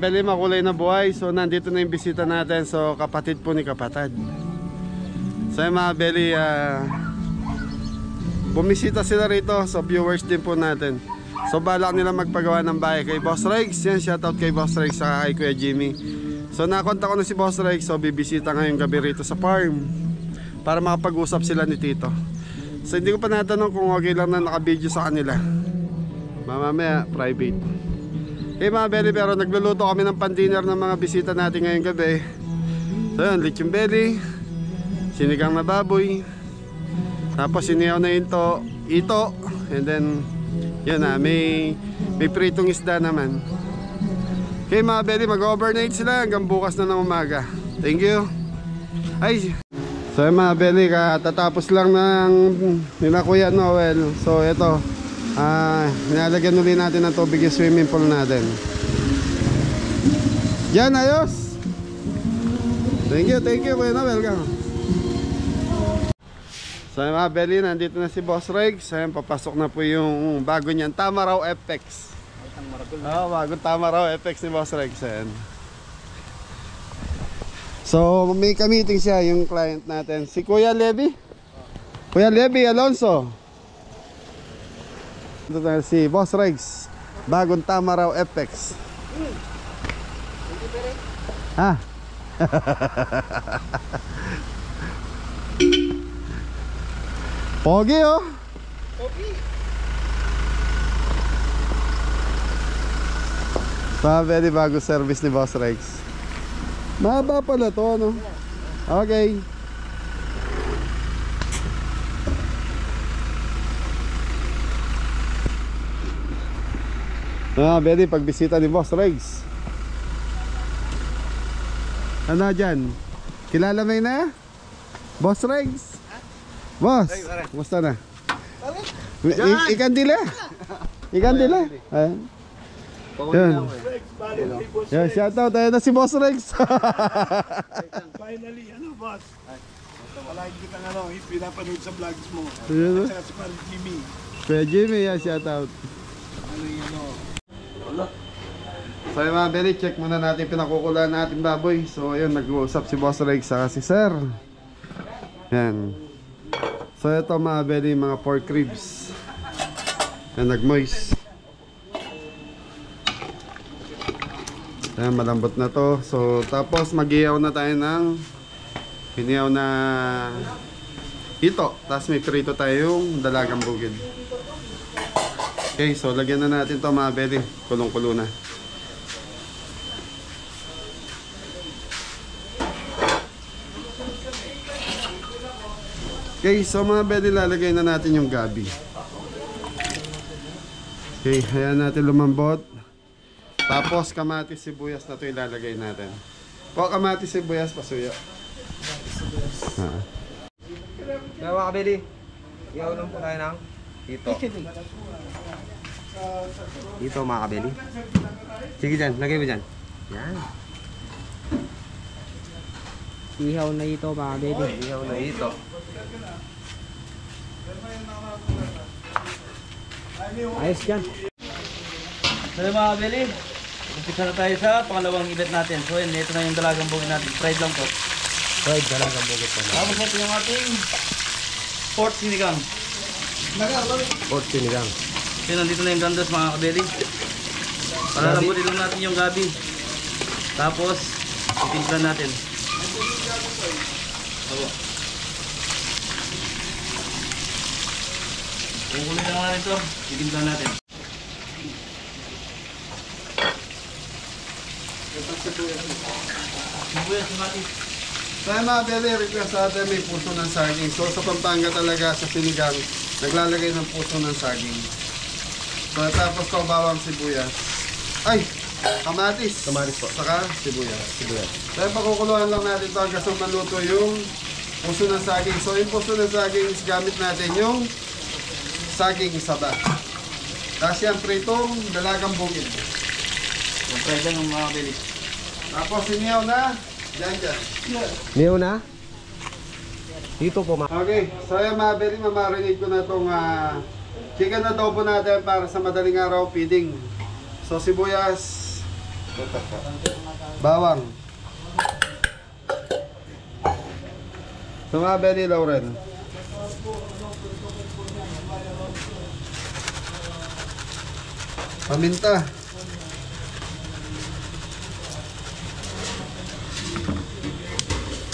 Beli, makulay na buhay. So nandito na yung bisita natin. So kapatid po ni Kapatad. So yung mga Beli, bumisita sila rito. So viewers din po natin. So balak nila magpagawa ng bahay kay Boss Regs. Yan, shoutout kay Boss Regs sa kay Kuya Jimmy. So nakontak ko na si Boss Regs. So bibisita ngayong gabi rito sa farm para makapag-usap sila ni Tito. So hindi ko pa natanong kung okay lang na naka-video sa kanila. Mamaya private. Okay mga Beli, pero nagluluto kami ng pan-dinner ng mga bisita natin ngayong gabi. So yun, lechon belly, sinigang na baboy, tapos sinihaw na ito, and then yun na, may pritong isda naman. Okay mga Beli, mag-overnight sila hanggang bukas na ng umaga. Thank you. Ay, so yun mga Beli, katatapos lang ng nila Kuya Noel. So ito, nilalagyan ulit natin ng tubig yung swimming pool natin. Yan, ayos. Thank you Kuya Noel. Welcome. So mga Beli, nandito na si Boss Regs. Ayan, papasok na po yung bago niyan, Tamaraw FX. Bagong Tamaraw FX ni Boss Regs. Ayan. So may ka-meeting siya yung client natin, si Kuya Levy. Kuya Levy Alonso. Ito na si Boss Regs, bagong Tamaraw FX. Ha? Pogi oh. Pogi. Very bago service ni Boss Regs. Mahaba pala to, no? Okay. Very pagbisita ni Boss Regs. Ano dyan? Kilala mo na? Boss Regs? Boss, kumusta na? Ikandila. Ikandila. Ayan. Yan, shoutout. Ayan na si Boss Regs. Finally, ano boss? Wala hindi kang ano, pinapanood sa vlogs mo. Ayan, At saka si Jimmy. Kuya Jimmy, yan, shoutout. Ano yung ano? Wala. So yung mga Beli, check muna natin pinakukulaan natin baboy. So ayun, nag-uusap si Boss Regs saka si Sir. Yan. So ito mga Beli, mga pork ribs. Yan, nag-moist. Yan, malambot na to. So tapos mag-ihaw na tayo ng hinihaw na ito. Tapos may prito tayong dalagang bugid. Okay, so lagyan na natin to mga Beli. Kulong-kulo na. Okay, so mga Beli, lalagay na natin yung gabi. Okay, hayaan natin lumambot. Tapos kamatis sibuyas na ito ilalagay natin. Po, kamatis sibuyas, pasuyo. Kaya mga kabili, ihaw lang po tayo ng dito. Dito mga kabili. Sige dyan, lagay mo dyan. Yan. Ihaw na ito mga kabili. Ihaw na ito. Ayos dyan. So mga kabili, umpisa na tayo sa pangalawang event natin. So yun, ito na yung dalagang bugit natin. Fried lang po. Fried dalagang bugit po. Tapos ito yung ating pork sinigang. Pork sinigang. So nandito na yung gandos mga kabili. Palalambutin lang natin yung gabi. Tapos, itimplan natin. Kukunin lang natin ito. Itimplan natin. Sibuyas, mati. So mga Beli, request natin may puso ng saging. So sa Pampanga talaga, sa sinigang, naglalagay ng puso ng saging. So tapos ito bawang sibuyas. Ay! Kamatis. Kamatis po. Saka sibuyas. So pakukuluan lang natin ito hanggang sa maluto yung puso ng saging. So yung puso ng saging is gamit natin yung saging saba. Tapos yan pritong dalagang bukid. Yung fried lang yung mga kabili. Tapos sinihaw na. Diyan. Niyo na? Dito po mga. Okay, so yung mga Beli, mamarinate ko na itong chicken adobo natin para sa madaling araw feeding. So sibuyas, Bawang. So mga belly, Laurel. Paminta.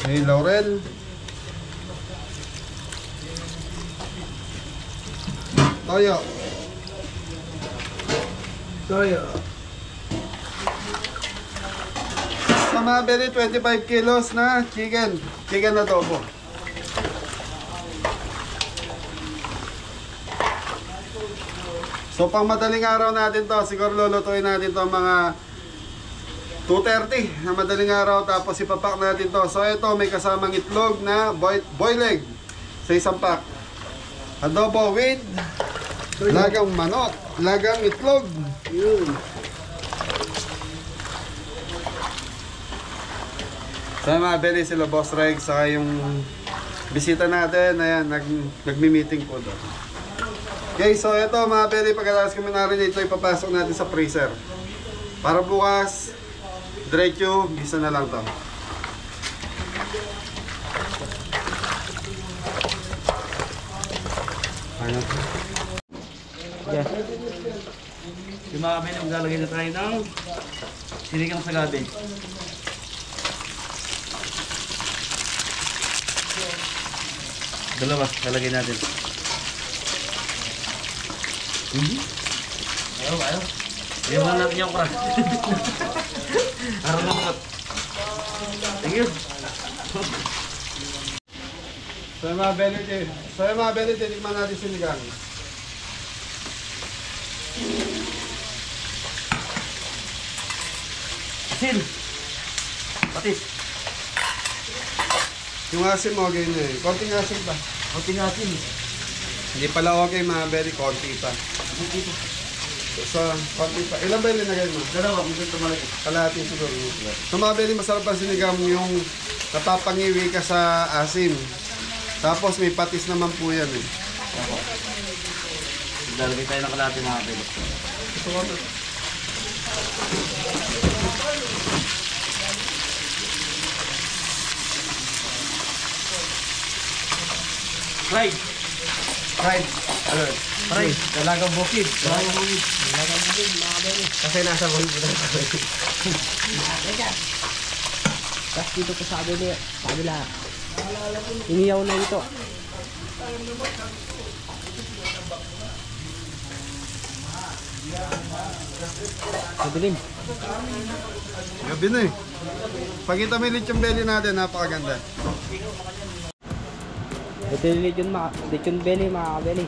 Hey, Laurel. Toyo. Toyo. Sa mga belly, 25 kilos na chicken. Chicken adobo. So pang madaling araw natin to, siguro lulutuin natin to mga 2:30 na madaling araw, tapos ipapak natin to. So ito may kasamang itlog na boiled egg sa isang pack. Adobo with lagang manok, lagang itlog. Yun. So mga belly, sila Boss Reg, saka yung bisita natin, ayan, nagmi-meeting po doon. Okay, so ito mga belly, pagkatapos kami narin ito, ipapasok natin sa freezer. Para bukas, diretso, gisa na lang to. Ayan. Yes. Yung mga kabili, maglalagay na tayo ng sinigang sa gabi. Dalawa, lalagay natin. Ayaw. Ayaw lang natin yung kura. Araw na mga. Thank you. So yung mga belly, tinikman natin sinigang. Asin. Patis. Yung asin mo, ganyan eh. Konting asin pa. Konting asin. Hindi pala okay mga belly, konti pa. So, konti pa. Ilan ba yung linagay mo? Dalawa, kung gusto malaki. Kalahati siguro. So mga belly, masarap ang sinigang yung napapangiwi ka sa asin. Tapos may patis naman po yan eh. Lalagay tayo ng kalahati mga kabili. Ito ko ito. Fried. Ano? Fried. Dalagang bukid. Dalagang bukid. Kasi nasa bukid po na tayo. Tapos dito po sa kabila. Iniyaw na ito. Madilim. Gabi na eh. Pakita mo yung lechon belly natin, napakaganda. Ito yung lechon belly, mga kabeli.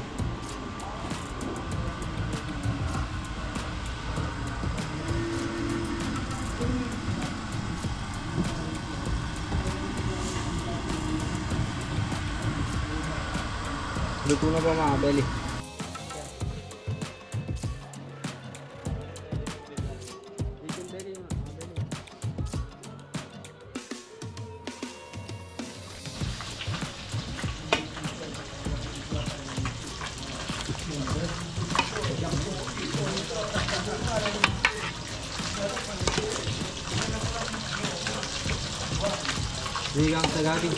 Luto na ba mga kabeli? Lechon belly, mga kabeli. Sinigang sa gabi.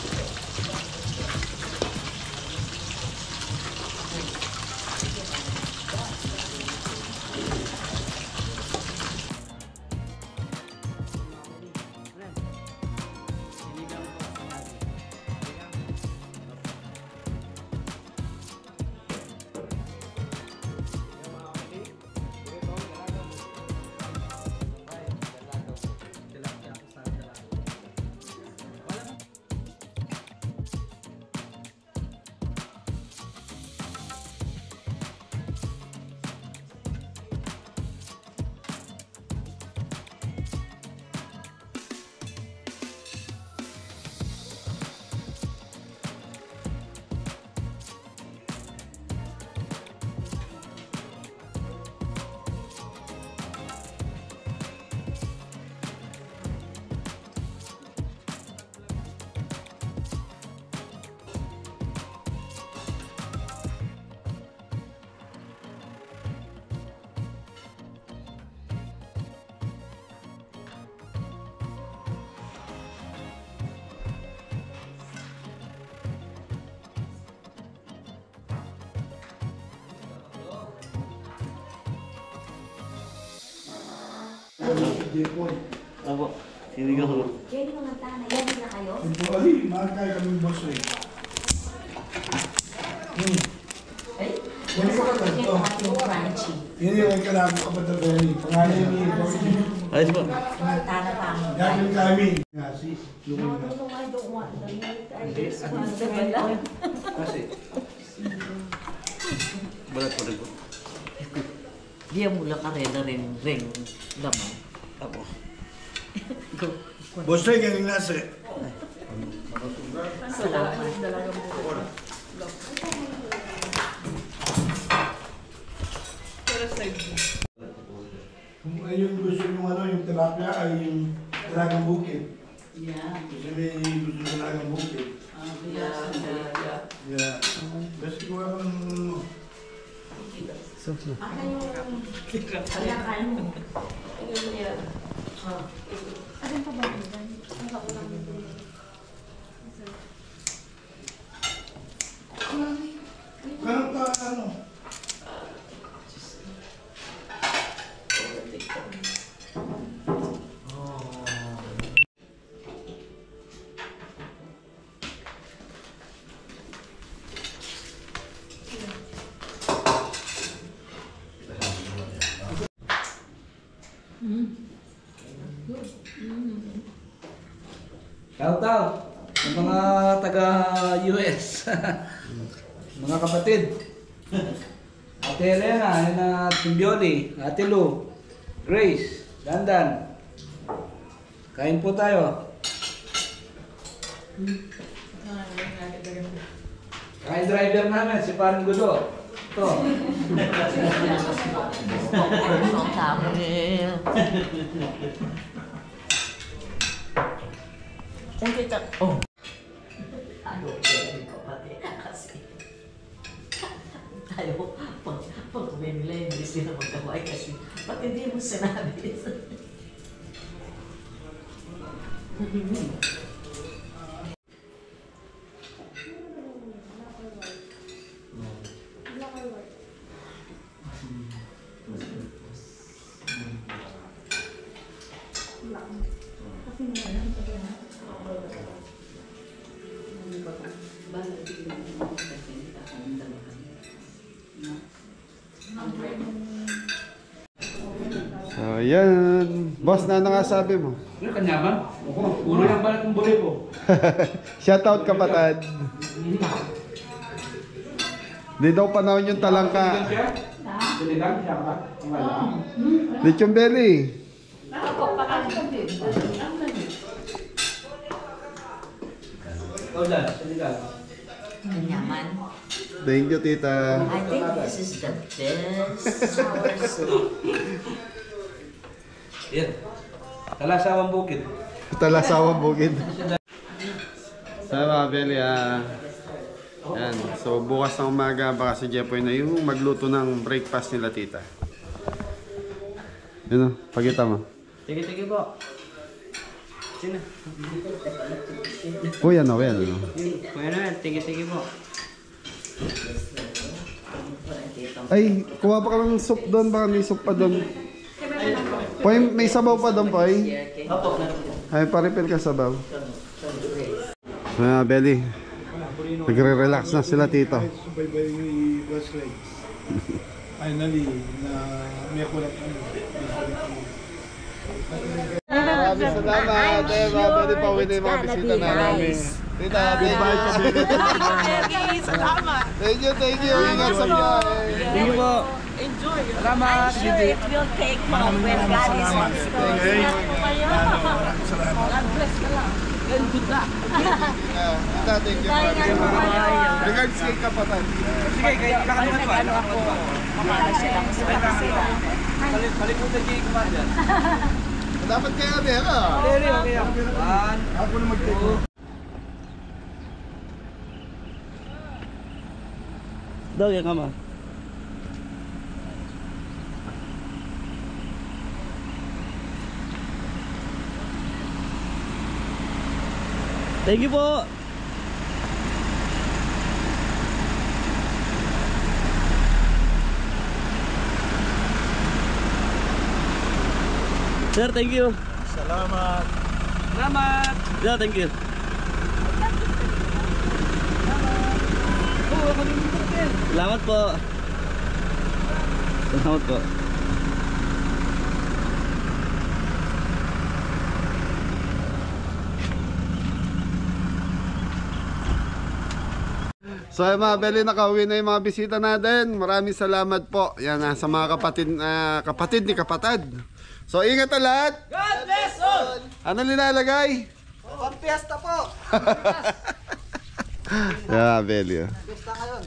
Opo. Sinigang ko. Pwede mga tanay. Yan na kayo? Ali, makakaya kami boss eh. Ay, Yan ko ka yung to. ating crunchy. Yun yung kailangan ko kapag Benny. Pangalan ni boss. Ayos po. Mga tana pa ang Yan yung kami. Kasi, yung No, no, no, I don't want the meat. I just want the Kasi, Balat po rin po. Dia mula ka rin laman. Apo. boss Ray, galing nasa eh. Kung ayun gusto yung yung tilapia ay yung talagang bukid. Kasi may gusto yung talagang bukid. Yeah. Basta ko ako ng Ano yung kalakan mo? Ano pa ba yun? Ang kaulang mo. Ganun ka ano? Shout out sa mga taga US. Mga kapatid. Ate Elena, Ate Bioli, Ate Lu, Grace, Dandan. Kain po tayo. Kain driver namin, si Parang Gudo. Ito. Ang tamo eh. Ang kita, oh. Ano, pwede ko pati kasi tayo, pag kumain nila, hindi sila magkaway kasi ba't hindi mo sinabi? So, yan. Boss, na ano nga sabi mo? Ano kanyaman? Puro yung balat ng buli po. Shoutout kapatid. Di daw panahon yung talangka. Sinigang siya ka? Ang wala. Lechon belly. Ikaw dyan, sinigang. Kanyaman. Thank you, tita. I think this is the best sour soup. Yan. Talasawang bukid. Talasawang bukid. Sama, Beli, Yan. So, bukas ng umaga, baka si Jepoy na yung magluto ng breakfast nila, tita. Yun o, pagkita mo. Sige po. Sino? Uy, ano, yan, ano. Kuya na yan. Sige po. Ay, kuha pa ka ng soup doon, baka may soup pa doon. Poy, may sabaw pa doon, Poy. Opo. Ay, pa-refill ka sabaw. Beli. Nagre-relax na sila, tito. Subaybay ni boss Ray. Finally, na may kulat ano. Maraming salamat. Pwede pa uwi na yung mga bisita na namin. Tita, goodbye po. Thank you. Ingat sa buhay. Thank you po. Salamat. Sure, it will take off when God is in store. Ingat po kayo. God bless ka lang. And good luck. Tita, thank you. Regards kay kapatid. Sige, kayo kakalimutan ko. Ano ako, mamala silang sila. Kalikutan kayo kumain dyan. Dapat kaya meron. Okay. One. Ako na mag-take. Dog yan kama. Thank you po. Sir, thank you. Salamat. Salamat. Yeah, thank you. Salamat po. Salamat po. So ay mga Beli, nakauwi na yung mga bisita natin. Maraming salamat po. Yan sa mga kapatid ni Kapatad. So ingat na lahat. God bless all! Ano nilalagay? Pampiesta po! Yeah, Beli. Pista ngayon.